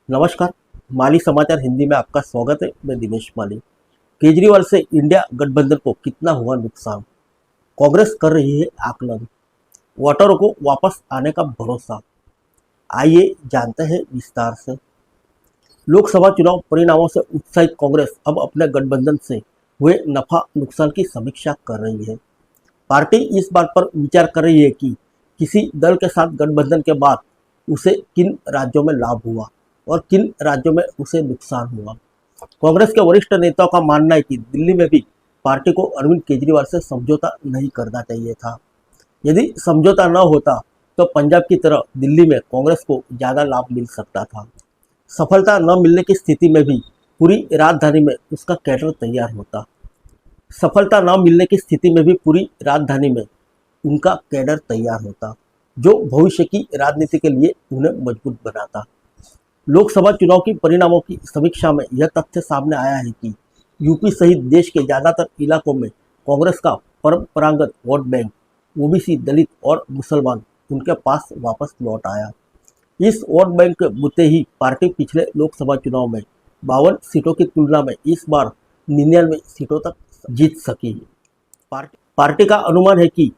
नमस्कार। माली समाचार हिंदी में आपका स्वागत है। मैं दिनेश माली। केजरीवाल से इंडिया गठबंधन को कितना हुआ नुकसान, कांग्रेस कर रही है आकलन, वोटरों को वापस आने का भरोसा। आइए जानते हैं विस्तार से। लोकसभा चुनाव परिणामों से उत्साहित कांग्रेस अब अपने गठबंधन से हुए नफा नुकसान की समीक्षा कर रही है। पार्टी इस बात पर विचार कर रही है कि किसी दल के साथ गठबंधन के बाद उसे किन राज्यों में लाभ हुआ और किन राज्यों में उसे नुकसान हुआ। कांग्रेस के वरिष्ठ नेताओं का मानना है कि दिल्ली में भी पार्टी को अरविंद केजरीवाल से समझौता नहीं करना चाहिए था। यदि समझौता न होता तो पंजाब की तरह दिल्ली में कांग्रेस को ज़्यादा लाभ मिल सकता था। सफलता न मिलने की स्थिति में भी पूरी राजधानी में उसका कैडर तैयार होता। सफलता न मिलने की स्थिति में भी पूरी राजधानी में उनका कैडर तैयार होता, जो भविष्य की राजनीति के लिए उन्हें मजबूत बनाता। लोकसभा चुनाव की परिणामों की समीक्षा में यह तथ्य सामने आया है कि यूपी सहित देश के ज़्यादातर इलाकों में कांग्रेस का परंपरागत वोट बैंक ओबीसी, दलित और मुसलमान उनके पास वापस लौट आया। इस वोट बैंक के बुते ही पार्टी पिछले लोकसभा चुनाव में 52 सीटों की तुलना में इस बार 99 सीटों तक जीत सकी। पार्टी का अनुमान है कि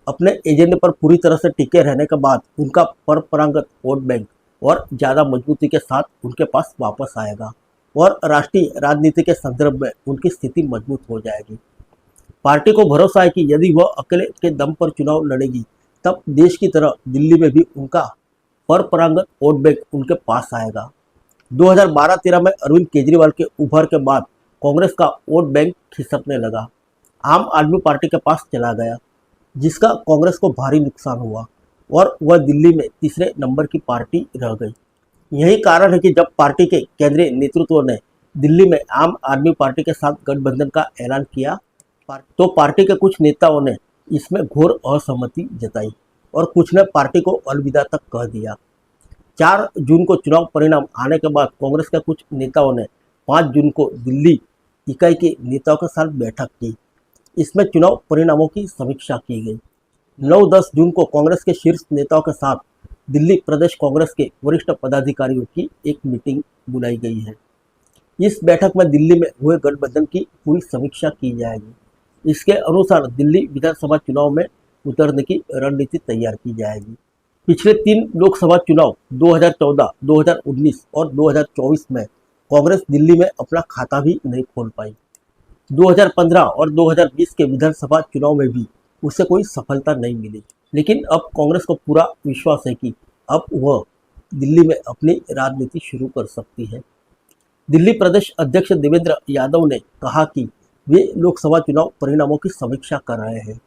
अपने एजेंडे पर पूरी तरह से टिके रहने के बाद उनका परंपरागत वोट बैंक और ज़्यादा मजबूती के साथ उनके पास वापस आएगा और राष्ट्रीय राजनीति के संदर्भ में उनकी स्थिति मजबूत हो जाएगी। पार्टी को भरोसा है कि यदि वह अकेले के दम पर चुनाव लड़ेगी तब देश की तरह दिल्ली में भी उनका परंपरागत वोट बैंक उनके पास आएगा। 2012-13 में अरविंद केजरीवाल के उभर के बाद कांग्रेस का वोट बैंक खिसकने लगा, आम आदमी पार्टी के पास चला गया, जिसका कांग्रेस को भारी नुकसान हुआ और वह दिल्ली में तीसरे नंबर की पार्टी रह गई। यही कारण है कि जब पार्टी के केंद्रीय नेतृत्व ने दिल्ली में आम आदमी पार्टी के साथ गठबंधन का ऐलान किया तो पार्टी के कुछ नेताओं ने इसमें घोर असहमति जताई और कुछ ने पार्टी को अलविदा तक कह दिया। 4 जून को चुनाव परिणाम आने के बाद कांग्रेस के कुछ नेताओं ने 5 जून को दिल्ली इकाई के नेताओं के साथ बैठक की। इसमें चुनाव परिणामों की समीक्षा की गई। 9-10 जून को कांग्रेस के शीर्ष नेताओं के साथ दिल्ली प्रदेश कांग्रेस के वरिष्ठ पदाधिकारियों की एक मीटिंग बुलाई गई है। इस बैठक में दिल्ली में हुए गठबंधन की पूरी समीक्षा की जाएगी। इसके अनुसार दिल्ली विधानसभा चुनाव में उतरने की रणनीति तैयार की जाएगी। पिछले 3 लोकसभा चुनाव 2014, 2019 और 2024 में कांग्रेस दिल्ली में अपना खाता भी नहीं खोल पाई। 2015 और 2020 के विधानसभा चुनाव में भी उसे कोई सफलता नहीं मिली, लेकिन अब कांग्रेस को पूरा विश्वास है कि अब वह दिल्ली में अपनी राजनीति शुरू कर सकती है। दिल्ली प्रदेश अध्यक्ष देवेंद्र यादव ने कहा कि वे लोकसभा चुनाव परिणामों की समीक्षा कर रहे हैं।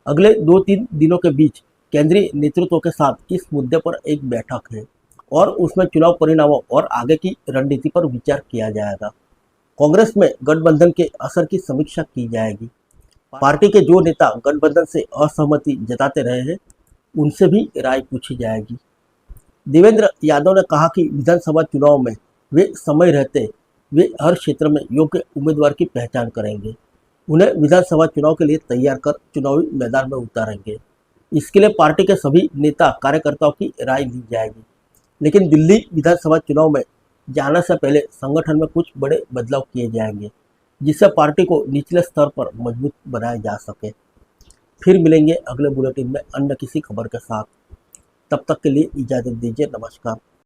अगले 2-3 दिनों के बीच केंद्रीय नेतृत्व के साथ इस मुद्दे पर एक बैठक है और उसमें चुनाव परिणामों और आगे की रणनीति पर विचार किया जाएगा। कांग्रेस में गठबंधन के असर की समीक्षा की जाएगी। पार्टी के जो नेता गठबंधन से असहमति जताते रहे हैं उनसे भी राय पूछी जाएगी। देवेंद्र यादव ने कहा कि विधानसभा चुनाव में वे समय रहते वे हर क्षेत्र में योग्य उम्मीदवार की पहचान करेंगे, उन्हें विधानसभा चुनाव के लिए तैयार कर चुनावी मैदान में उतारेंगे। इसके लिए पार्टी के सभी नेता कार्यकर्ताओं की राय ली जाएगी, लेकिन दिल्ली विधानसभा चुनाव में जाने से पहले संगठन में कुछ बड़े बदलाव किए जाएंगे, जिससे पार्टी को निचले स्तर पर मजबूत बनाया जा सके। फिर मिलेंगे अगले बुलेटिन में अन्य किसी खबर के साथ। तब तक के लिए इजाज़त दीजिए। नमस्कार।